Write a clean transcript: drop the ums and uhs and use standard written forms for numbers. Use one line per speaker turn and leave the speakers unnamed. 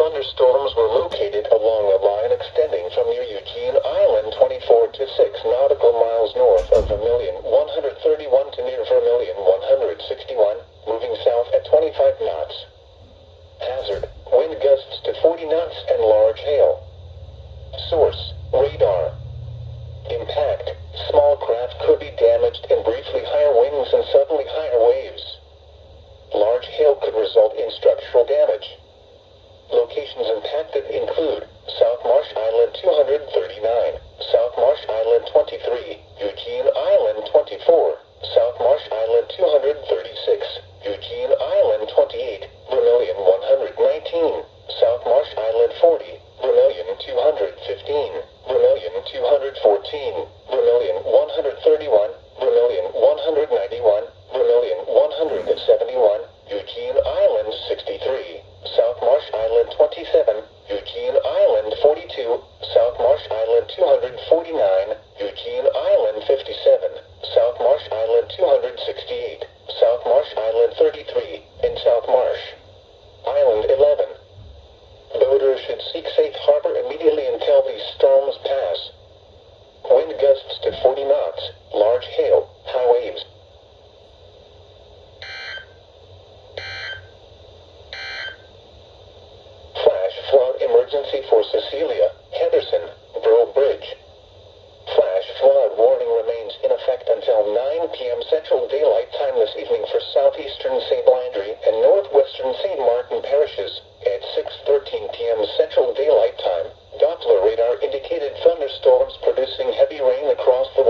thunderstorms were located along a line extending from near Eugene Island 24 to 6 nautical miles north of Vermilion 131 to near Vermilion 161, moving south at 25 knots. Hazard: wind gusts to 40 knots and large hail. Source: radar. Impact: small craft could be damaged and briefly higher winds and suddenly higher waves. Large hail could result in structural damage. Locations impacted include South Marsh Island 239, South Marsh Island 23, Eugene Island 24, South Marsh Island 236, Eugene Island 28, Vermilion 119, South Marsh Island 40, Vermilion 215, Vermilion 214, Vermilion 131, Vermilion 191, Vermilion 171, Eugene Island 63, South Marsh Island 27, Eugene Island 42, South Marsh Island 249, Eugene Island 57, South Marsh Island 268, South Marsh Island 33, and South Marsh Island 11. Boaters should seek safe harbor immediately until these storms pass. Wind gusts to 40 knots, large hail, high waves. Flash flood emergency for Cecilia, Henderson, Bro Bridge. Flash flood warning remains in effect until 9 p.m. Central Daylight Time this evening for southeastern St. Landry and northwestern St. Martin parishes. At 6:13 p.m. Central Daylight Time, Doppler radar indicated thunderstorms producing heavy rain across the